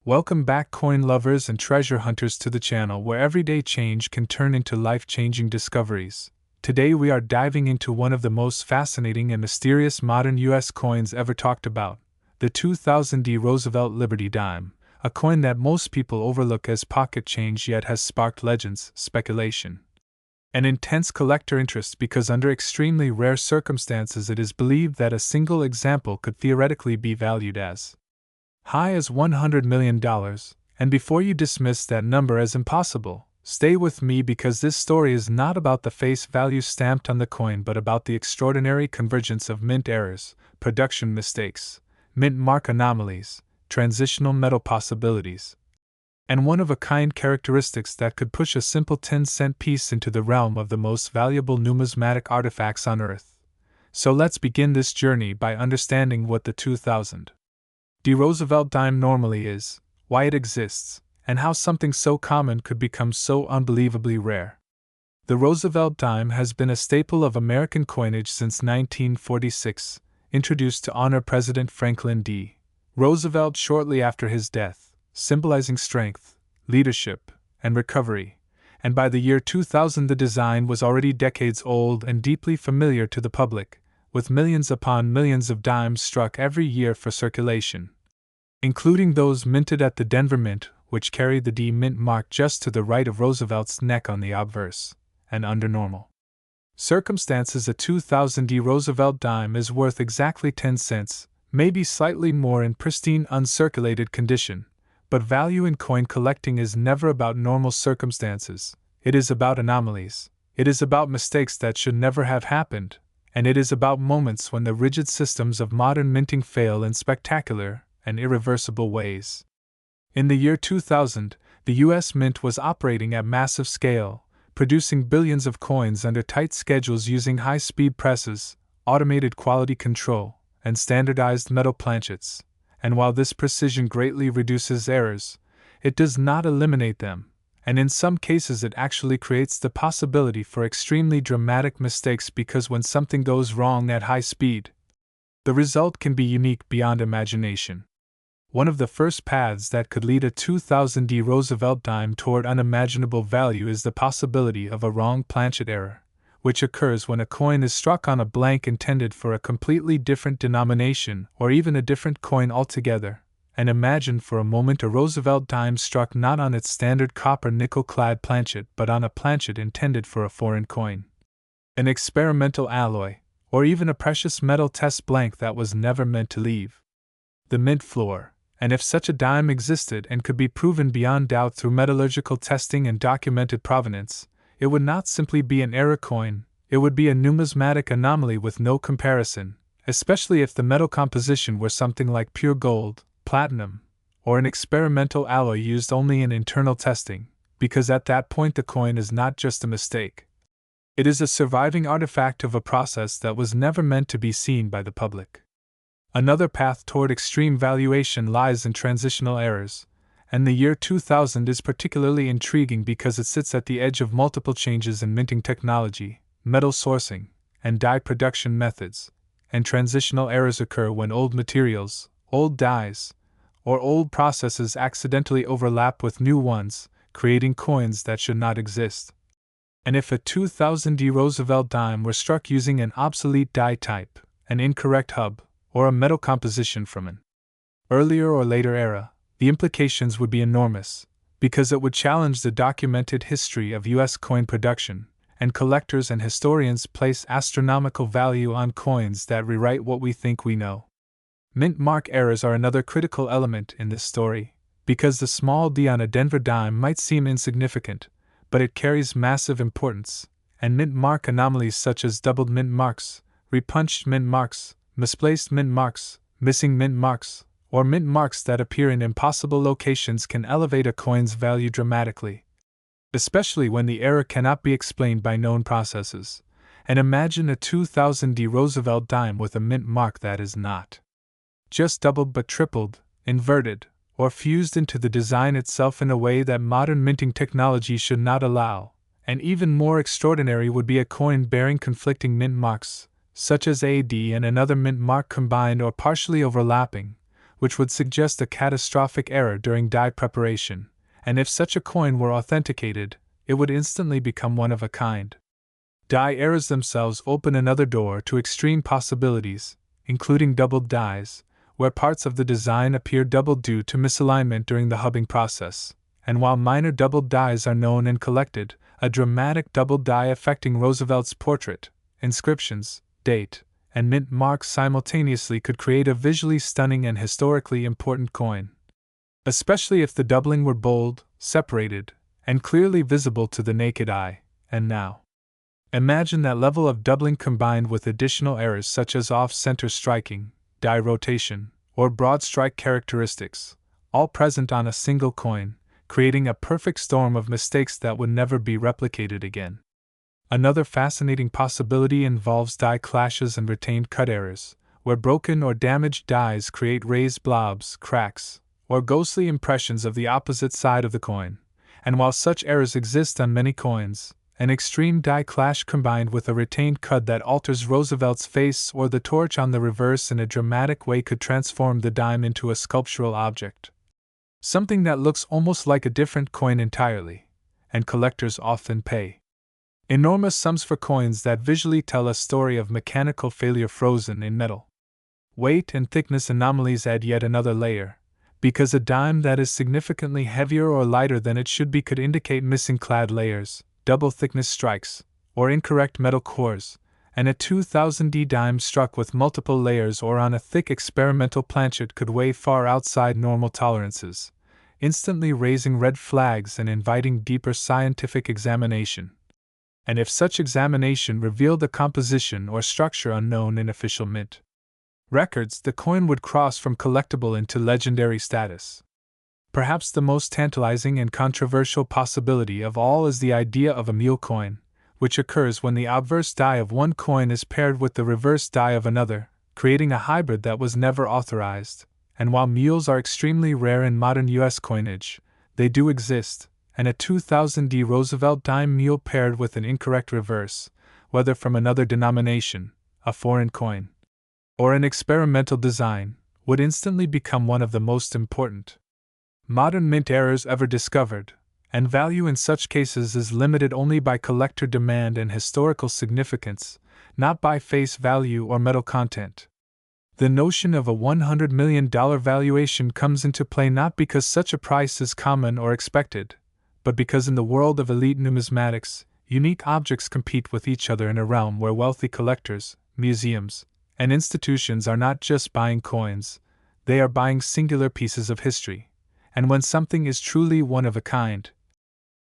Welcome back, coin lovers and treasure hunters, to the channel where everyday change can turn into life-changing discoveries. Today we are diving into one of the most fascinating and mysterious modern U.S. coins ever talked about, the 2000 D. Roosevelt Liberty Dime, a coin that most people overlook as pocket change yet has sparked legends, speculation, and intense collector interest because under extremely rare circumstances it is believed that a single example could theoretically be valued as high as $100 million, and before you dismiss that number as impossible, stay with me because this story is not about the face value stamped on the coin but about the extraordinary convergence of mint errors, production mistakes, mint mark anomalies, transitional metal possibilities, and one-of-a-kind characteristics that could push a simple 10-cent piece into the realm of the most valuable numismatic artifacts on Earth. So let's begin this journey by understanding what the 2000 D. Roosevelt dime normally is, why it exists, and how something so common could become so unbelievably rare. The Roosevelt dime has been a staple of American coinage since 1946, introduced to honor President Franklin D. Roosevelt shortly after his death, symbolizing strength, leadership, and recovery, and by the year 2000 the design was already decades old and deeply familiar to the public, with millions upon millions of dimes struck every year for circulation, including those minted at the Denver Mint, which carried the D mint mark just to the right of Roosevelt's neck on the obverse, and under normal circumstances a 2000 D. Roosevelt dime is worth exactly 10 cents, maybe slightly more in pristine uncirculated condition, but value in coin collecting is never about normal circumstances, it is about anomalies, it is about mistakes that should never have happened, and it is about moments when the rigid systems of modern minting fail in spectacular and irreversible ways. In the year 2000, the U.S. Mint was operating at massive scale, producing billions of coins under tight schedules using high-speed presses, automated quality control, and standardized metal planchets, and while this precision greatly reduces errors, it does not eliminate them, and in some cases it actually creates the possibility for extremely dramatic mistakes because when something goes wrong at high speed, the result can be unique beyond imagination. One of the first paths that could lead a 2000 D. Roosevelt dime toward unimaginable value is the possibility of a wrong planchet error, which occurs when a coin is struck on a blank intended for a completely different denomination or even a different coin altogether. And imagine for a moment a Roosevelt dime struck not on its standard copper nickel-clad planchet but on a planchet intended for a foreign coin, an experimental alloy, or even a precious metal test blank that was never meant to leave the mint floor. And if such a dime existed and could be proven beyond doubt through metallurgical testing and documented provenance, it would not simply be an error coin, it would be a numismatic anomaly with no comparison, especially if the metal composition were something like pure gold, platinum, or an experimental alloy used only in internal testing, because at that point the coin is not just a mistake. It is a surviving artifact of a process that was never meant to be seen by the public. Another path toward extreme valuation lies in transitional errors, and the year 2000 is particularly intriguing because it sits at the edge of multiple changes in minting technology, metal sourcing, and die production methods, and transitional errors occur when old materials, old dyes, or old processes accidentally overlap with new ones, creating coins that should not exist. And if a 2000 D. Roosevelt dime were struck using an obsolete die type, an incorrect hub, or a metal composition from an earlier or later era, the implications would be enormous, because it would challenge the documented history of U.S. coin production, and collectors and historians place astronomical value on coins that rewrite what we think we know. Mint mark errors are another critical element in this story, because the small d on a Denver dime might seem insignificant, but it carries massive importance, and mint mark anomalies such as doubled mint marks, repunched mint marks, misplaced mint marks, missing mint marks, or mint marks that appear in impossible locations can elevate a coin's value dramatically, especially when the error cannot be explained by known processes. And imagine a 2000 D. Roosevelt dime with a mint mark that is not just doubled but tripled, inverted, or fused into the design itself in a way that modern minting technology should not allow. And even more extraordinary would be a coin bearing conflicting mint marks, such as AD and another mint mark combined or partially overlapping, which would suggest a catastrophic error during die preparation, and if such a coin were authenticated, it would instantly become one of a kind. Die errors themselves open another door to extreme possibilities, including doubled dies, where parts of the design appear doubled due to misalignment during the hubbing process, and while minor doubled dies are known and collected, a dramatic doubled die affecting Roosevelt's portrait, inscriptions, date, and mint marks simultaneously could create a visually stunning and historically important coin. Especially if the doubling were bold, separated, and clearly visible to the naked eye. And now, imagine that level of doubling combined with additional errors such as off-center striking, die rotation, or broad strike characteristics, all present on a single coin, creating a perfect storm of mistakes that would never be replicated again. Another fascinating possibility involves die clashes and retained cut errors, where broken or damaged dies create raised blobs, cracks, or ghostly impressions of the opposite side of the coin. And while such errors exist on many coins, an extreme die clash combined with a retained cut that alters Roosevelt's face or the torch on the reverse in a dramatic way could transform the dime into a sculptural object. Something that looks almost like a different coin entirely, and collectors often pay enormous sums for coins that visually tell a story of mechanical failure frozen in metal. Weight and thickness anomalies add yet another layer, because a dime that is significantly heavier or lighter than it should be could indicate missing clad layers, double thickness strikes, or incorrect metal cores, and a 2000D dime struck with multiple layers or on a thick experimental planchet could weigh far outside normal tolerances, instantly raising red flags and inviting deeper scientific examination. And if such examination revealed a composition or structure unknown in official mint records, the coin would cross from collectible into legendary status. Perhaps the most tantalizing and controversial possibility of all is the idea of a mule coin, which occurs when the obverse die of one coin is paired with the reverse die of another, creating a hybrid that was never authorized. And while mules are extremely rare in modern U.S. coinage, they do exist, and a 2000D Roosevelt dime mule paired with an incorrect reverse, whether from another denomination, a foreign coin, or an experimental design, would instantly become one of the most important modern mint errors ever discovered, and value in such cases is limited only by collector demand and historical significance, not by face value or metal content. The notion of a $100 million valuation comes into play not because such a price is common or expected, but because in the world of elite numismatics, unique objects compete with each other in a realm where wealthy collectors, museums, and institutions are not just buying coins, they are buying singular pieces of history. And when something is truly one of a kind,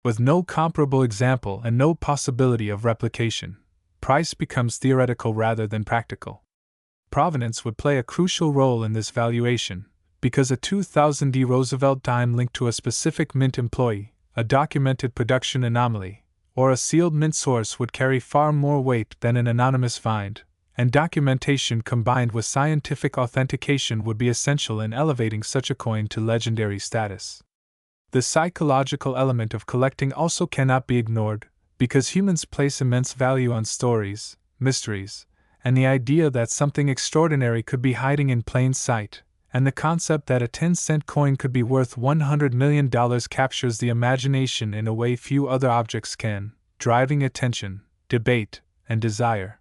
with no comparable example and no possibility of replication, price becomes theoretical rather than practical. Provenance would play a crucial role in this valuation, because a 2000D Roosevelt dime linked to a specific mint employee, a documented production anomaly, or a sealed mint source would carry far more weight than an anonymous find, and documentation combined with scientific authentication would be essential in elevating such a coin to legendary status. The psychological element of collecting also cannot be ignored, because humans place immense value on stories, mysteries, and the idea that something extraordinary could be hiding in plain sight, and the concept that a 10-cent coin could be worth $100 million captures the imagination in a way few other objects can, driving attention, debate, and desire.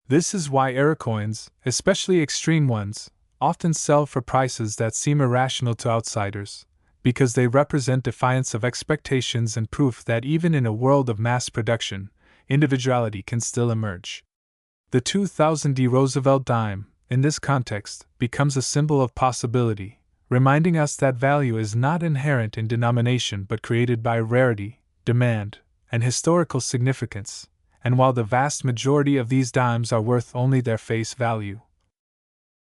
This is why error coins, especially extreme ones, often sell for prices that seem irrational to outsiders, because they represent defiance of expectations and proof that even in a world of mass production, individuality can still emerge. The 2000D Roosevelt dime, in this context, becomes a symbol of possibility, reminding us that value is not inherent in denomination but created by rarity, demand, and historical significance, and while the vast majority of these dimes are worth only their face value,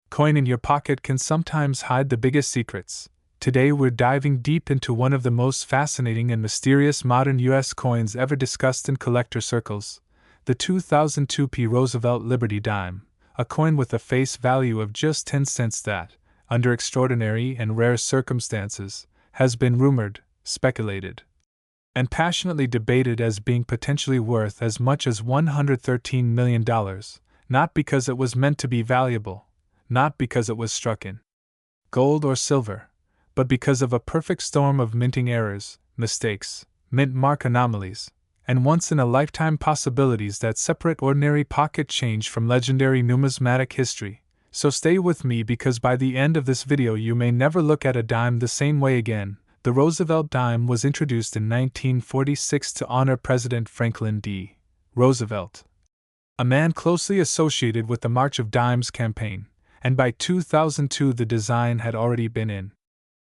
coin in your pocket can sometimes hide the biggest secrets. Today we're diving deep into one of the most fascinating and mysterious modern U.S. coins ever discussed in collector circles, the 2002 Roosevelt Liberty dime, a coin with a face value of just 10 cents that, under extraordinary and rare circumstances, has been rumored, speculated, and passionately debated as being potentially worth as much as $113 million, not because it was meant to be valuable, not because it was struck in gold, or silver, but because of a perfect storm of minting errors, mistakes, mint mark anomalies, and once-in-a-lifetime possibilities that separate ordinary pocket change from legendary numismatic history. So stay with me, because by the end of this video you may never look at a dime the same way again. The Roosevelt dime was introduced in 1946 to honor President Franklin D. Roosevelt, a man closely associated with the March of Dimes campaign, and by 2002 the design had already been in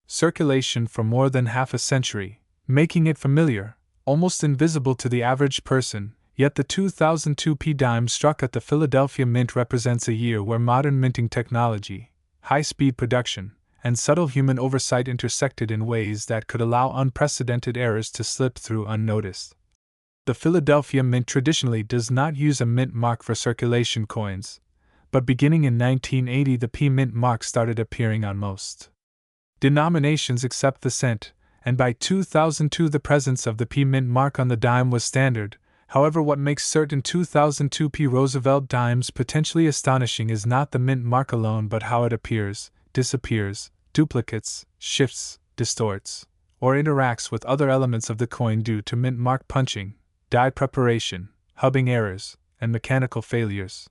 circulation for more than half a century, making it familiar, almost invisible to the average person. Yet the 2002 P dime struck at the Philadelphia Mint represents a year where modern minting technology, high-speed production, and subtle human oversight intersected in ways that could allow unprecedented errors to slip through unnoticed. The Philadelphia Mint traditionally does not use a mint mark for circulation coins, but beginning in 1980 the P mint mark started appearing on most denominations except the cent, and by 2002 the presence of the P mint mark on the dime was standard. However, what makes certain 2002 P Roosevelt dimes potentially astonishing is not the mint mark alone, but how it appears, disappears, duplicates, shifts, distorts, or interacts with other elements of the coin due to mint mark punching, die preparation, hubbing errors, and mechanical failures.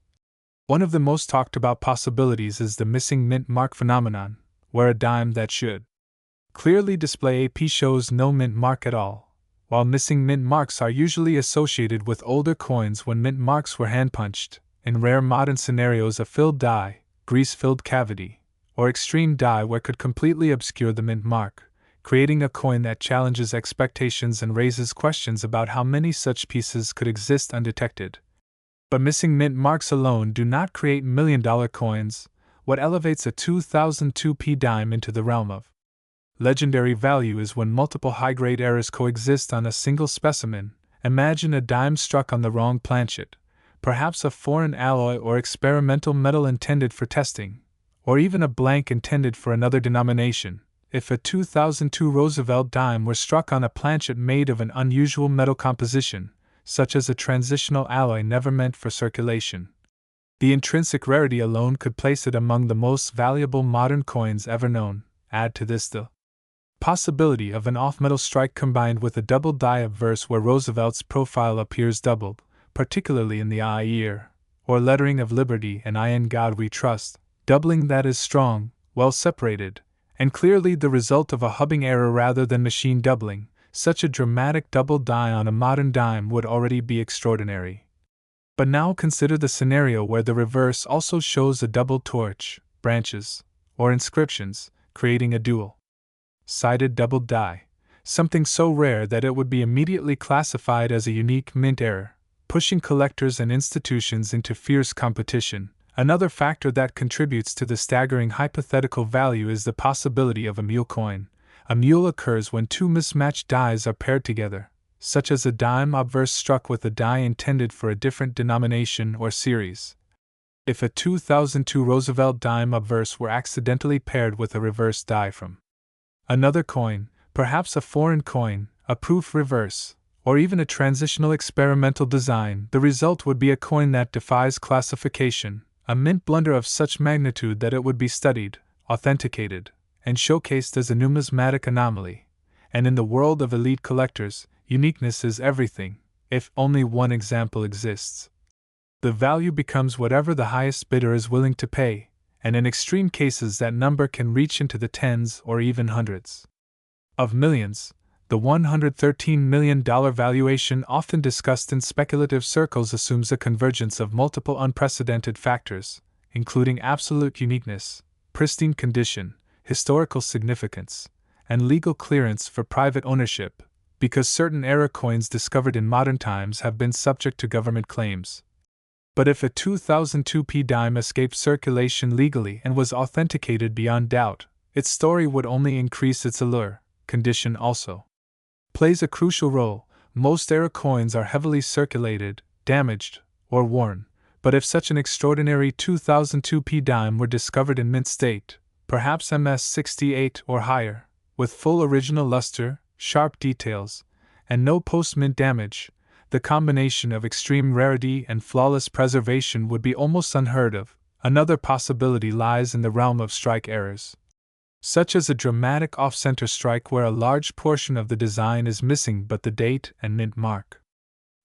One of the most talked about possibilities is the missing mint mark phenomenon, where a dime that should clearly display a P shows no mint mark at all. While missing mint marks are usually associated with older coins when mint marks were hand-punched, in rare modern scenarios a filled die, grease-filled cavity, or extreme die wear could completely obscure the mint mark, creating a coin that challenges expectations and raises questions about how many such pieces could exist undetected. But missing mint marks alone do not create million-dollar coins. What elevates a 2002 P dime into the realm of legendary value is when multiple high-grade errors coexist on a single specimen. Imagine a dime struck on the wrong planchet, perhaps a foreign alloy or experimental metal intended for testing, or even a blank intended for another denomination. If a 2002 Roosevelt dime were struck on a planchet made of an unusual metal composition, such as a transitional alloy never meant for circulation, the intrinsic rarity alone could place it among the most valuable modern coins ever known. Add to this the possibility of an off-metal strike combined with a double die obverse where Roosevelt's profile appears doubled, particularly in the I ear, or lettering of liberty and I in God we trust, doubling that is strong, well separated, and clearly the result of a hubbing error rather than machine doubling. Such a dramatic double die on a modern dime would already be extraordinary. But now consider the scenario where the reverse also shows a double torch, branches, or inscriptions, creating a dual-sided double die, something so rare that it would be immediately classified as a unique mint error, pushing collectors and institutions into fierce competition. Another factor that contributes to the staggering hypothetical value is the possibility of a mule coin. A mule occurs when two mismatched dies are paired together, such as a dime obverse struck with a die intended for a different denomination or series. If a 2002 Roosevelt dime obverse were accidentally paired with a reverse die from another coin, perhaps a foreign coin, a proof reverse, or even a transitional experimental design, the result would be a coin that defies classification, a mint blunder of such magnitude that it would be studied, authenticated, and showcased as a numismatic anomaly. And in the world of elite collectors, uniqueness is everything. If only one example exists, the value becomes whatever the highest bidder is willing to pay, and in extreme cases that number can reach into the tens or even hundreds of millions. The $113 million valuation often discussed in speculative circles assumes a convergence of multiple unprecedented factors, including absolute uniqueness, pristine condition, historical significance, and legal clearance for private ownership, because certain error coins discovered in modern times have been subject to government claims. But if a 2002 P dime escaped circulation legally and was authenticated beyond doubt, its story would only increase its allure. Condition also plays a crucial role. Most error coins are heavily circulated, damaged, or worn, but if such an extraordinary 2002 P dime were discovered in mint state, perhaps MS68 or higher, with full original luster, sharp details, and no post-mint damage, the combination of extreme rarity and flawless preservation would be almost unheard of. Another possibility lies in the realm of strike errors. such as a dramatic off-center strike where a large portion of the design is missing but the date and mint mark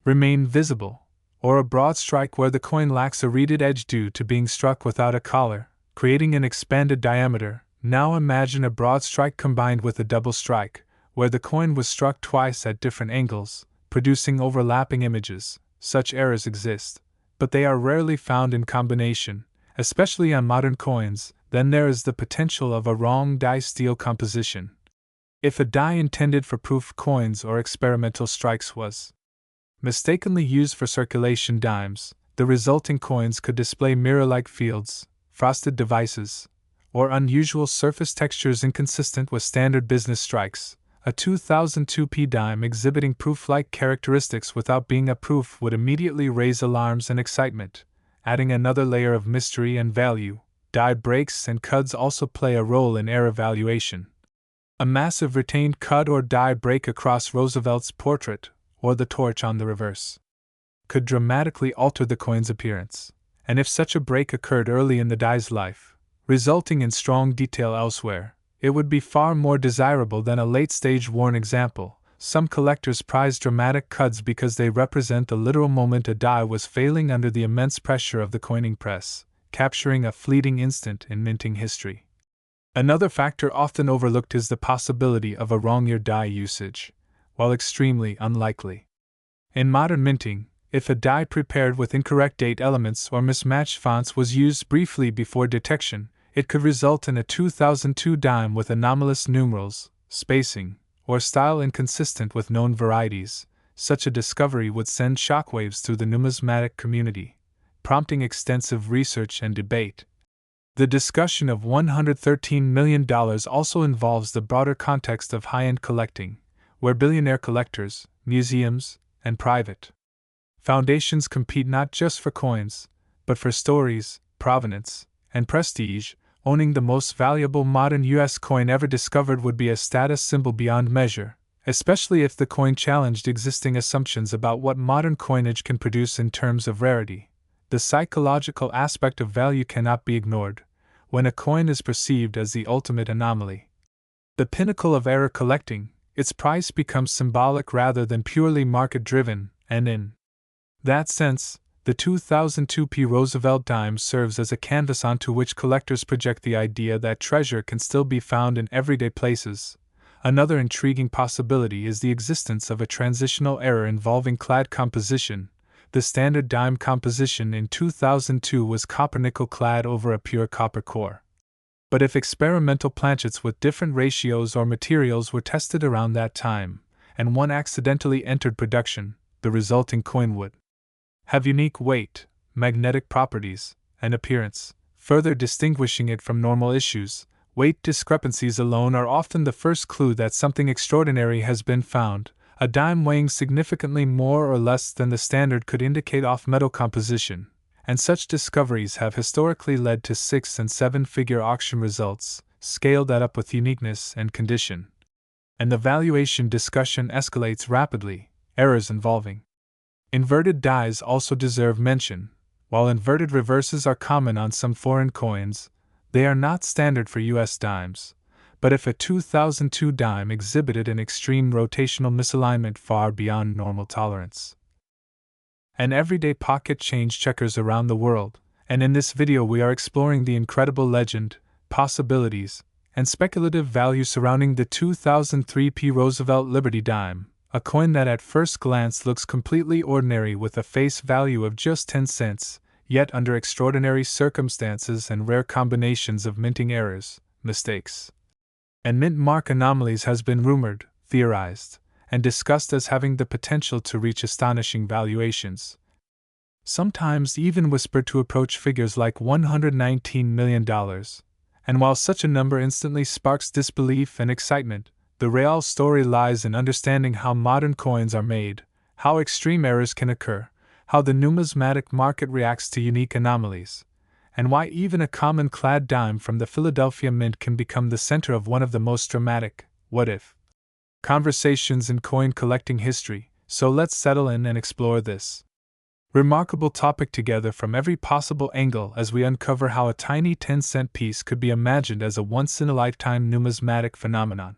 remain visible, or a broad strike where the coin lacks a reeded edge due to being struck without a collar, creating an expanded diameter. Now imagine a broad strike combined with a double strike, where the coin was struck twice at different angles, producing overlapping images. Such errors exist, but they are rarely found in combination, especially on modern coins. Then there is the potential of a wrong die-steel composition. If a die intended for proof coins or experimental strikes was mistakenly used for circulation dimes, the resulting coins could display mirror-like fields, frosted devices, or unusual surface textures inconsistent with standard business strikes. A 2002p dime exhibiting proof-like characteristics without being a proof would immediately raise alarms and excitement, adding another layer of mystery and value. Die breaks and cuds also play a role in error valuation. A massive retained cud or die break across Roosevelt's portrait, or the torch on the reverse, could dramatically alter the coin's appearance, and if such a break occurred early in the die's life, resulting in strong detail elsewhere, it would be far more desirable than a late-stage worn example. Some collectors prize dramatic cuds because they represent the literal moment a die was failing under the immense pressure of the coining press, capturing a fleeting instant in minting history. Another factor often overlooked is the possibility of a wrong-year die usage, while extremely unlikely. In modern minting, if a die prepared with incorrect date elements or mismatched fonts was used briefly before detection, it could result in a 2002 dime with anomalous numerals, spacing, or style inconsistent with known varieties. Such a discovery would send shockwaves through the numismatic community, prompting extensive research and debate. The discussion of $113 million also involves the broader context of high-end collecting, where billionaire collectors, museums, and private foundations compete not just for coins, but for stories, provenance, and prestige. Owning the most valuable modern U.S. coin ever discovered would be a status symbol beyond measure, especially if the coin challenged existing assumptions about what modern coinage can produce in terms of rarity. The psychological aspect of value cannot be ignored when a coin is perceived as the ultimate anomaly. The pinnacle of error collecting, its price becomes symbolic rather than purely market-driven, and in that sense, the 2002p Roosevelt dime serves as a canvas onto which collectors project the idea that treasure can still be found in everyday places. Another intriguing possibility is the existence of a transitional error involving clad composition. The standard dime composition in 2002 was copper-nickel clad over a pure copper core. But if experimental planchets with different ratios or materials were tested around that time, and one accidentally entered production, the resulting coin would have unique weight, magnetic properties, and appearance, further distinguishing it from normal issues. Weight discrepancies alone are often the first clue that something extraordinary has been found. A dime weighing significantly more or less than the standard could indicate off-metal composition, and such discoveries have historically led to 6- and 7-figure auction results. Scale that up with uniqueness and condition, and the valuation discussion escalates rapidly. Errors involving inverted dies also deserve mention. While inverted reverses are common on some foreign coins, they are not standard for U.S. dimes. But if a 2002 dime exhibited an extreme rotational misalignment far beyond normal tolerance, an everyday pocket change checkers around the world, and in this video we are exploring the incredible legend, possibilities, and speculative value surrounding the 2003p Roosevelt Liberty dime, a coin that at first glance looks completely ordinary with a face value of just 10 cents, yet under extraordinary circumstances and rare combinations of minting errors, mistakes, and mint mark anomalies has been rumored, theorized, and discussed as having the potential to reach astonishing valuations. Sometimes even whispered to approach figures like $119 million. And while such a number instantly sparks disbelief and excitement, the real story lies in understanding how modern coins are made, how extreme errors can occur, how the numismatic market reacts to unique anomalies, and why even a common clad dime from the Philadelphia Mint can become the center of one of the most dramatic what-if conversations in coin collecting history. So let's settle in and explore this Remarkable topic together from every possible angle as we uncover how a tiny 10-cent piece could be imagined as a once-in-a-lifetime numismatic phenomenon.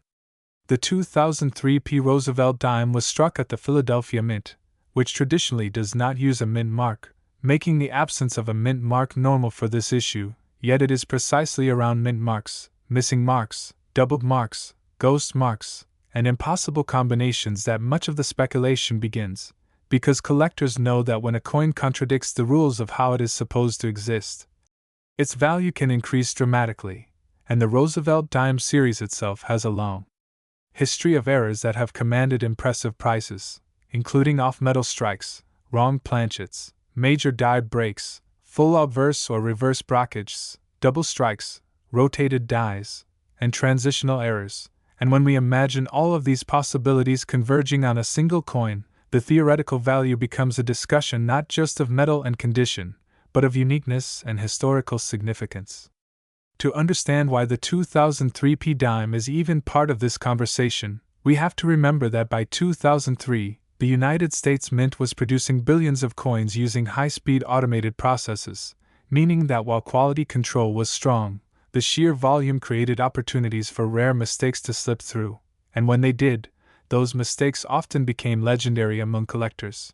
The 2003 P. Roosevelt dime was struck at the Philadelphia Mint, which traditionally does not use a mint mark, making the absence of a mint mark normal for this issue, yet it is precisely around mint marks, missing marks, doubled marks, ghost marks, and impossible combinations that much of the speculation begins, because collectors know that when a coin contradicts the rules of how it is supposed to exist, its value can increase dramatically, and the Roosevelt dime series itself has a long history of errors that have commanded impressive prices, including off-metal strikes, wrong planchets, major die breaks, full obverse or reverse brockages, double strikes, rotated dies, and transitional errors. And when we imagine all of these possibilities converging on a single coin, the theoretical value becomes a discussion not just of metal and condition, but of uniqueness and historical significance. To understand why the 2003 P dime is even part of this conversation, we have to remember that by 2003, the United States Mint was producing billions of coins using high-speed automated processes, meaning that while quality control was strong, the sheer volume created opportunities for rare mistakes to slip through, and when they did, those mistakes often became legendary among collectors,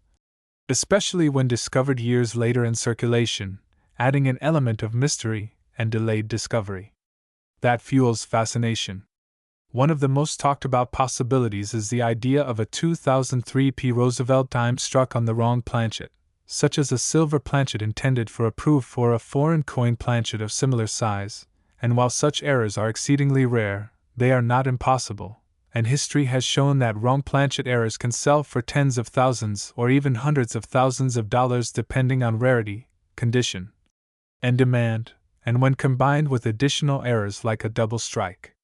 especially when discovered years later in circulation, adding an element of mystery and delayed discovery that fuels fascination. One of the most talked about possibilities is the idea of a 2003 P. Roosevelt dime struck on the wrong planchet, such as a silver planchet intended for a proof or a foreign coin planchet of similar size, and while such errors are exceedingly rare, they are not impossible, and history has shown that wrong planchet errors can sell for tens of thousands or even hundreds of thousands of dollars depending on rarity, condition, and demand, and when combined with additional errors like a double strike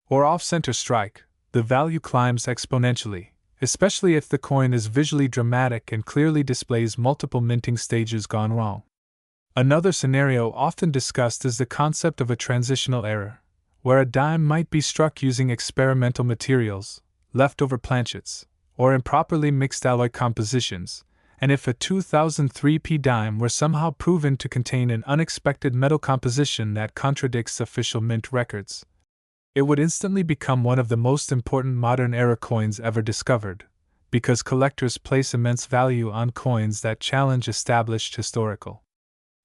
or off-center strike, the value climbs exponentially, especially if the coin is visually dramatic and clearly displays multiple minting stages gone wrong. Another scenario often discussed is the concept of a transitional error, where a dime might be struck using experimental materials, leftover planchets, or improperly mixed alloy compositions, and if a 2003 P dime were somehow proven to contain an unexpected metal composition that contradicts official mint records, it would instantly become one of the most important modern era coins ever discovered, because collectors place immense value on coins that challenge established historical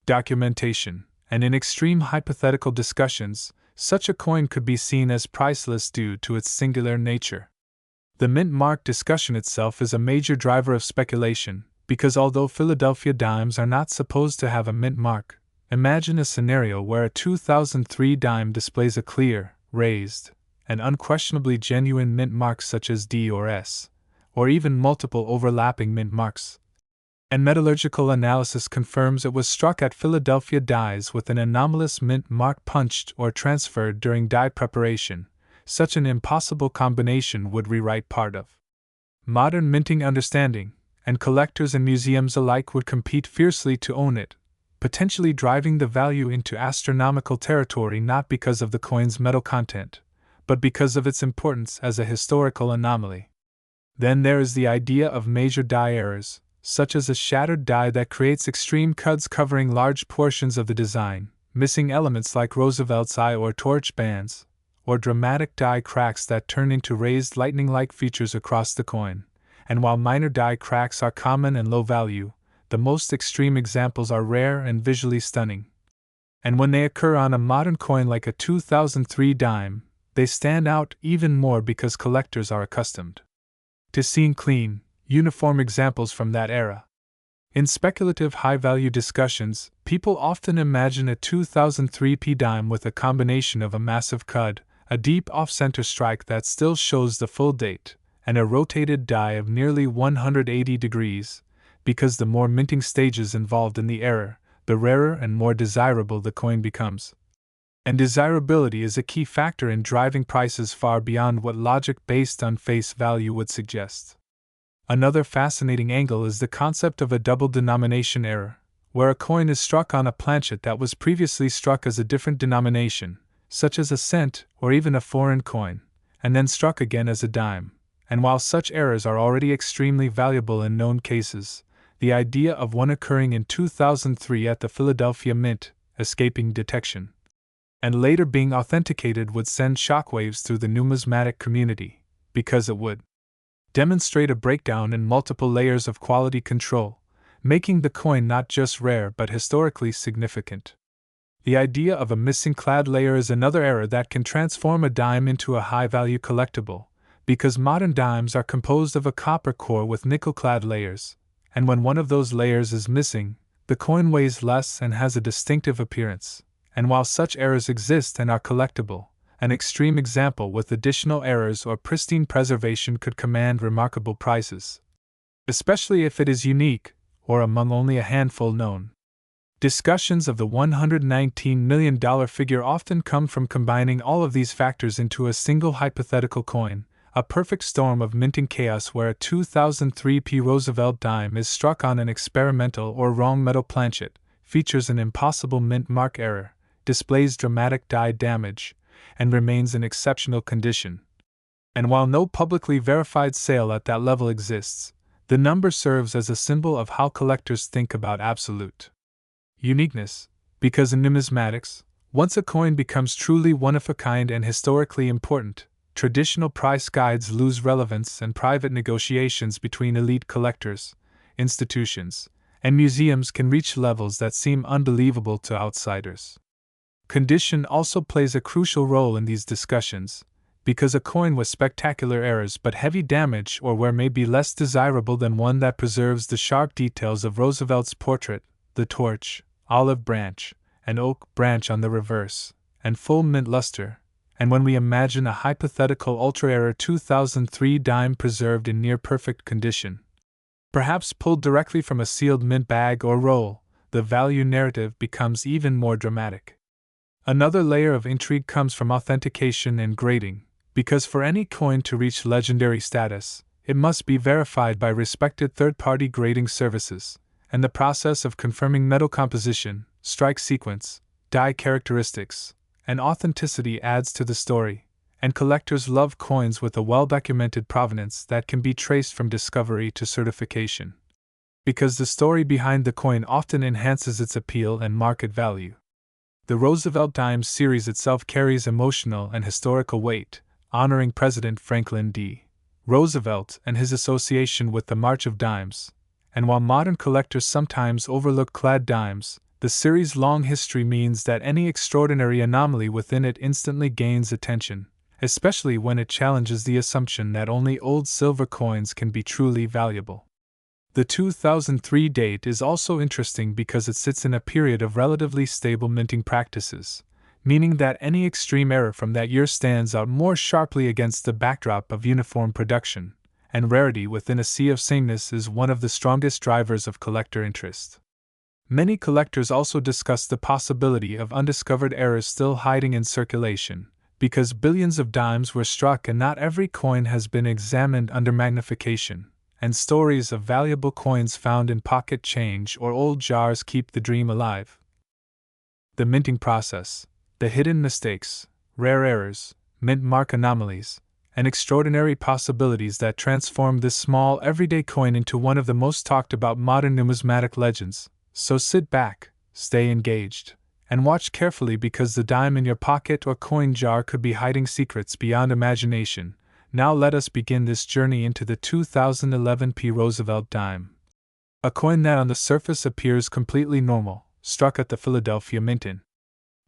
documentation, and in extreme hypothetical discussions, such a coin could be seen as priceless due to its singular nature. The mint mark discussion itself is a major driver of speculation, because although Philadelphia dimes are not supposed to have a mint mark, imagine a scenario where a 2003 dime displays a clear, raised, and unquestionably genuine mint mark such as D or S, or even multiple overlapping mint marks. And metallurgical analysis confirms it was struck at Philadelphia dies with an anomalous mint mark punched or transferred during die preparation. Such an impossible combination would rewrite part of modern minting understanding, and collectors and museums alike would compete fiercely to own it, potentially driving the value into astronomical territory not because of the coin's metal content, but because of its importance as a historical anomaly. Then there is the idea of major die errors, such as a shattered die that creates extreme cuts covering large portions of the design, missing elements like Roosevelt's eye or torch bands, or dramatic die cracks that turn into raised lightning-like features across the coin. And while minor die cracks are common and low value, the most extreme examples are rare and visually stunning. And when they occur on a modern coin like a 2003 dime, they stand out even more because collectors are accustomed to seeing clean, uniform examples from that era. In speculative high-value discussions, people often imagine a 2003 P dime with a combination of a massive cud, a deep off-center strike that still shows the full date, and a rotated die of nearly 180 degrees, because the more minting stages involved in the error, the rarer and more desirable the coin becomes. And desirability is a key factor in driving prices far beyond what logic based on face value would suggest. Another fascinating angle is the concept of a double denomination error, where a coin is struck on a planchet that was previously struck as a different denomination, such as a cent or even a foreign coin, and then struck again as a dime. And while such errors are already extremely valuable in known cases, the idea of one occurring in 2003 at the Philadelphia Mint, escaping detection, and later being authenticated would send shockwaves through the numismatic community, because it would demonstrate a breakdown in multiple layers of quality control, making the coin not just rare but historically significant. The idea of a missing clad layer is another error that can transform a dime into a high-value collectible, because modern dimes are composed of a copper core with nickel-clad layers, and when one of those layers is missing, the coin weighs less and has a distinctive appearance. And while such errors exist and are collectible, an extreme example with additional errors or pristine preservation could command remarkable prices, especially if it is unique, or among only a handful known. Discussions of the $119 million figure often come from combining all of these factors into a single hypothetical coin, a perfect storm of minting chaos where a 2003 P. Roosevelt dime is struck on an experimental or wrong metal planchet, features an impossible mint mark error, displays dramatic die damage, and remains in exceptional condition. And while no publicly verified sale at that level exists, the number serves as a symbol of how collectors think about absolute uniqueness, because in numismatics, once a coin becomes truly one of a kind and historically important, traditional price guides lose relevance and private negotiations between elite collectors, institutions, and museums can reach levels that seem unbelievable to outsiders. Condition also plays a crucial role in these discussions, because a coin with spectacular errors but heavy damage or wear may be less desirable than one that preserves the sharp details of Roosevelt's portrait, the torch, olive branch, and oak branch on the reverse, and full mint luster. And when we imagine a hypothetical ultra-rare 2003 dime preserved in near-perfect condition, perhaps pulled directly from a sealed mint bag or roll, the value narrative becomes even more dramatic. Another layer of intrigue comes from authentication and grading, because for any coin to reach legendary status, it must be verified by respected third-party grading services, and the process of confirming metal composition, strike sequence, die characteristics, and authenticity adds to the story, and collectors love coins with a well-documented provenance that can be traced from discovery to certification, because the story behind the coin often enhances its appeal and market value. The Roosevelt Dimes series itself carries emotional and historical weight, honoring President Franklin D. Roosevelt and his association with the March of Dimes, and while modern collectors sometimes overlook clad dimes, the series' long history means that any extraordinary anomaly within it instantly gains attention, especially when it challenges the assumption that only old silver coins can be truly valuable. The 2003 date is also interesting because it sits in a period of relatively stable minting practices, meaning that any extreme error from that year stands out more sharply against the backdrop of uniform production, and rarity within a sea of sameness is one of the strongest drivers of collector interest. Many collectors also discuss the possibility of undiscovered errors still hiding in circulation, because billions of dimes were struck and not every coin has been examined under magnification, and stories of valuable coins found in pocket change or old jars keep the dream alive. The minting process, the hidden mistakes, rare errors, mint mark anomalies, and extraordinary possibilities that transform this small everyday coin into one of the most talked about modern numismatic legends. So sit back, stay engaged, and watch carefully because the dime in your pocket or coin jar could be hiding secrets beyond imagination. Now let us begin this journey into the 2011 P. Roosevelt dime. A coin that on the surface appears completely normal, struck at the Philadelphia Mint in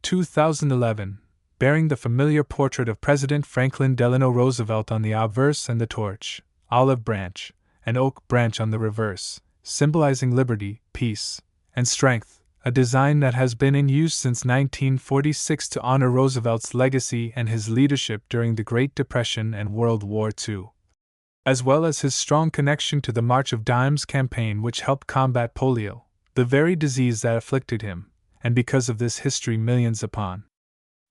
2011, bearing the familiar portrait of President Franklin Delano Roosevelt on the obverse and the torch, olive branch, and oak branch on the reverse, symbolizing liberty, peace, and strength, a design that has been in use since 1946 to honor Roosevelt's legacy and his leadership during the Great Depression and World War II, as well as his strong connection to the March of Dimes campaign which helped combat polio, the very disease that afflicted him, and because of this history millions upon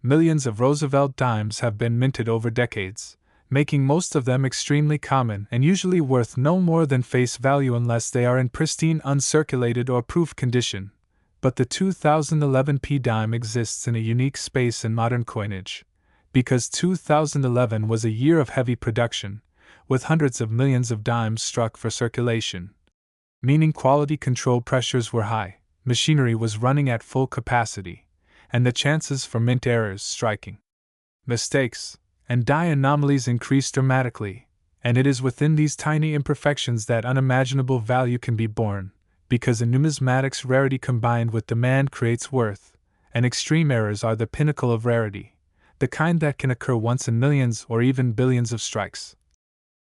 millions of Roosevelt dimes have been minted over decades, making most of them extremely common and usually worth no more than face value unless they are in pristine uncirculated or proof condition. But the 2011 P dime exists in a unique space in modern coinage, because 2011 was a year of heavy production, with hundreds of millions of dimes struck for circulation. meaning quality control pressures were high, machinery was running at full capacity, and the chances for mint errors, striking mistakes, and die anomalies increased dramatically, and it is within these tiny imperfections that unimaginable value can be born, because in numismatics rarity combined with demand creates worth, and extreme errors are the pinnacle of rarity, the kind that can occur once in millions or even billions of strikes.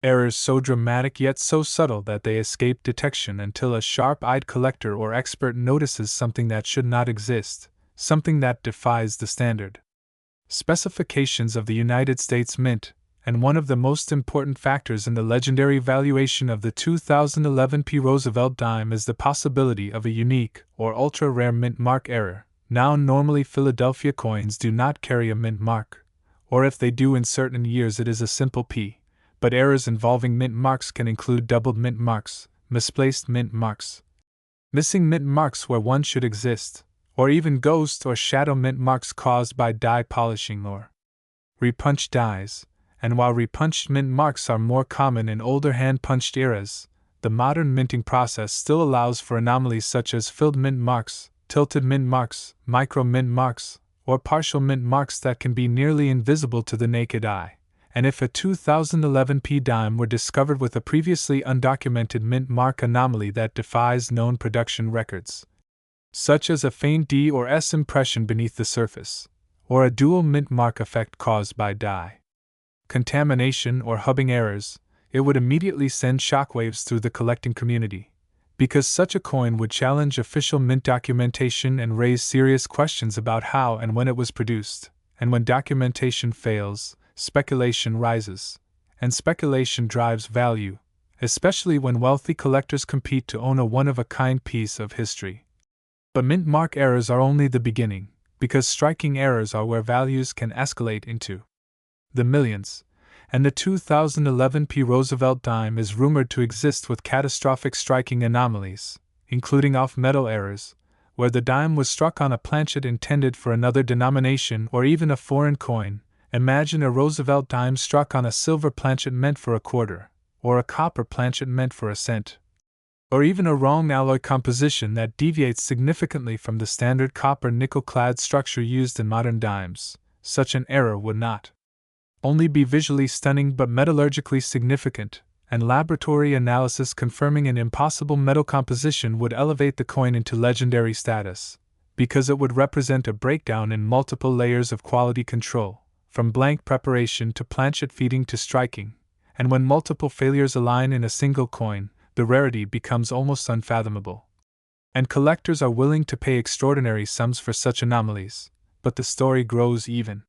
Errors so dramatic yet so subtle that they escape detection until a sharp-eyed collector or expert notices something that should not exist, something that defies the standard specifications of the United States Mint, and one of the most important factors in the legendary valuation of the 2011 P. Roosevelt dime is the possibility of a unique or ultra-rare mint mark error. Now normally Philadelphia coins do not carry a mint mark, or if they do in certain years it is a simple P, but errors involving mint marks can include doubled mint marks, misplaced mint marks, missing mint marks where one should exist, or even ghost or shadow mint marks caused by die polishing or repunched dies, and while repunched mint marks are more common in older hand-punched eras, the modern minting process still allows for anomalies such as filled mint marks, tilted mint marks, micro mint marks, or partial mint marks that can be nearly invisible to the naked eye. And if a 2011 P dime were discovered with a previously undocumented mint mark anomaly that defies known production records, such as a faint D or S impression beneath the surface, or a dual mint mark effect caused by die contamination or hubbing errors, it would immediately send shockwaves through the collecting community, because such a coin would challenge official mint documentation and raise serious questions about how and when it was produced, and when documentation fails, speculation rises, and speculation drives value, especially when wealthy collectors compete to own a one-of-a-kind piece of history. But mint mark errors are only the beginning, because striking errors are where values can escalate into the millions, and the 2011 P. Roosevelt dime is rumored to exist with catastrophic striking anomalies, including off-metal errors, where the dime was struck on a planchet intended for another denomination or even a foreign coin. Imagine a Roosevelt dime struck on a silver planchet meant for a quarter, or a copper planchet meant for a cent, or even a wrong alloy composition that deviates significantly from the standard copper nickel-clad structure used in modern dimes. Such an error would not only be visually stunning but metallurgically significant, and laboratory analysis confirming an impossible metal composition would elevate the coin into legendary status, because it would represent a breakdown in multiple layers of quality control, from blank preparation to planchet feeding to striking, and when multiple failures align in a single coin, the rarity becomes almost unfathomable. And collectors are willing to pay extraordinary sums for such anomalies, but the story grows even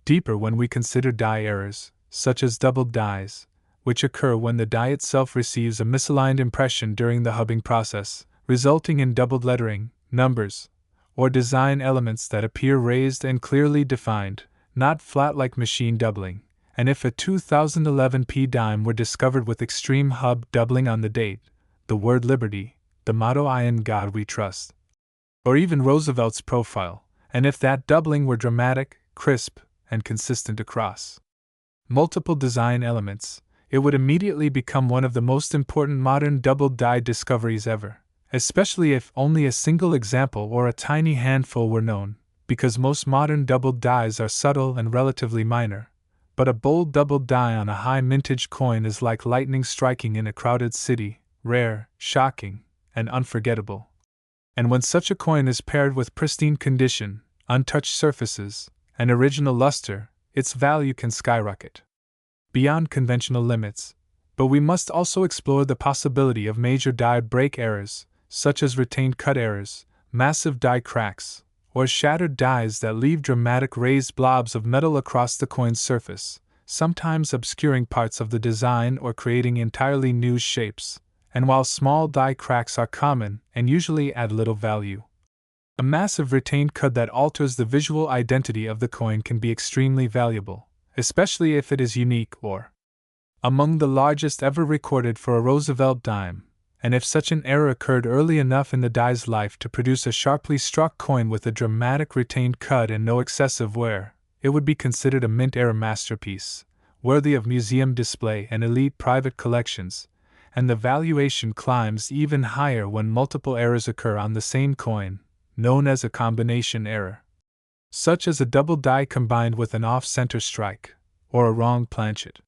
deeper when we consider die errors, such as doubled dies, which occur when the die itself receives a misaligned impression during the hubbing process, resulting in doubled lettering, numbers, or design elements that appear raised and clearly defined, not flat like machine doubling. And if a 2011 P dime were discovered with extreme hub doubling on the date, the word liberty, the motto "In God We Trust," or even Roosevelt's profile, and if that doubling were dramatic, crisp, and consistent across multiple design elements, it would immediately become one of the most important modern double die discoveries ever, especially if only a single example or a tiny handful were known, because most modern double dies are subtle and relatively minor. But a bold double die on a high mintage coin is like lightning striking in a crowded city, rare, shocking, and unforgettable. And when such a coin is paired with pristine condition, untouched surfaces, and original luster, its value can skyrocket beyond conventional limits. But we must also explore the possibility of major die break errors, such as retained cut errors, massive die cracks, or shattered dies that leave dramatic raised blobs of metal across the coin's surface, sometimes obscuring parts of the design or creating entirely new shapes. And while small die cracks are common and usually add little value, a massive retained cut that alters the visual identity of the coin can be extremely valuable, especially if it is unique or among the largest ever recorded for a Roosevelt dime, and if such an error occurred early enough in the die's life to produce a sharply struck coin with a dramatic retained cut and no excessive wear, it would be considered a mint era masterpiece, worthy of museum display and elite private collections, and the valuation climbs even higher when multiple errors occur on the same coin, known as a combination error, such as a double die combined with an off-center strike, or a wrong planchet,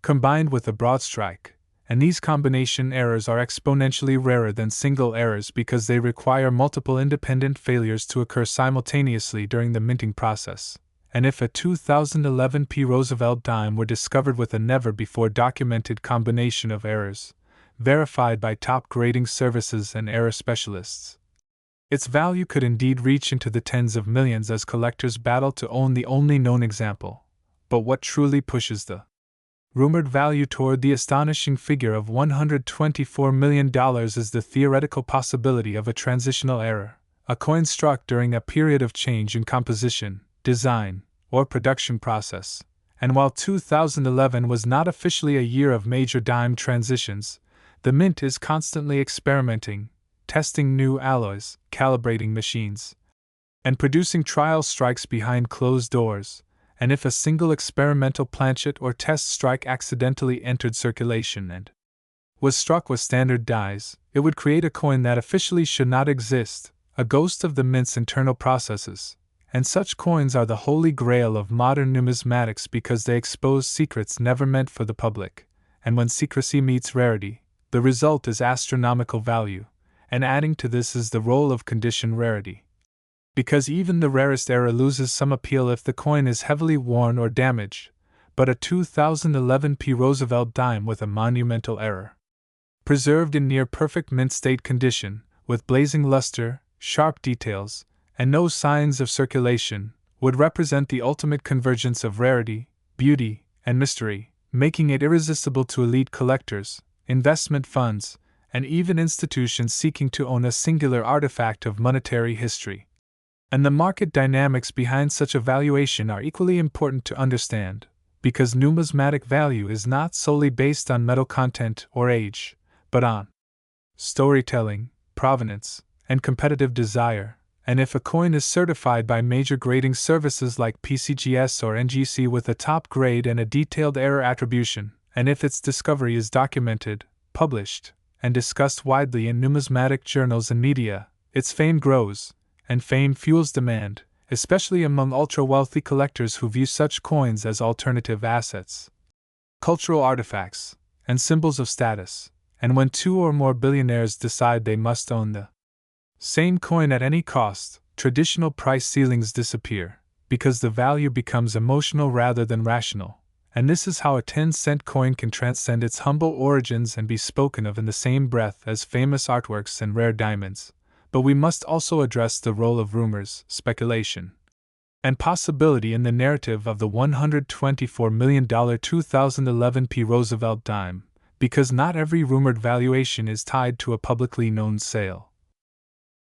combined with a broad strike, and these combination errors are exponentially rarer than single errors because they require multiple independent failures to occur simultaneously during the minting process. And if a 2011 P. Roosevelt dime were discovered with a never-before-documented combination of errors, verified by top grading services and error specialists, its value could indeed reach into the tens of millions as collectors battle to own the only known example. But what truly pushes the rumored value toward the astonishing figure of $124 million is the theoretical possibility of a transitional error, a coin struck during a period of change in composition, design, or production process. And while 2011 was not officially a year of major dime transitions, the mint is constantly experimenting, testing new alloys, calibrating machines, and producing trial strikes behind closed doors. And if a single experimental planchet or test strike accidentally entered circulation and was struck with standard dies, it would create a coin that officially should not exist, a ghost of the mint's internal processes. And such coins are the holy grail of modern numismatics because they expose secrets never meant for the public, and when secrecy meets rarity, the result is astronomical value, and adding to this is the role of condition rarity. Because even the rarest error loses some appeal if the coin is heavily worn or damaged, but a 2011 P. Roosevelt dime with a monumental error, preserved in near-perfect mint state condition, with blazing luster, sharp details, and no signs of circulation, would represent the ultimate convergence of rarity, beauty, and mystery, making it irresistible to elite collectors, investment funds, and even institutions seeking to own a singular artifact of monetary history. And the market dynamics behind such a valuation are equally important to understand, because numismatic value is not solely based on metal content or age, but on storytelling, provenance, and competitive desire. And if a coin is certified by major grading services like PCGS or NGC with a top grade and a detailed error attribution, and if its discovery is documented, published, and discussed widely in numismatic journals and media, its fame grows, and fame fuels demand, especially among ultra-wealthy collectors who view such coins as alternative assets, cultural artifacts, and symbols of status. And when two or more billionaires decide they must own the same coin at any cost, traditional price ceilings disappear, because the value becomes emotional rather than rational. And this is how a 10-cent coin can transcend its humble origins and be spoken of in the same breath as famous artworks and rare diamonds. But we must also address the role of rumors, speculation, and possibility in the narrative of the $124 million 2011 P. Roosevelt dime, because not every rumored valuation is tied to a publicly known sale.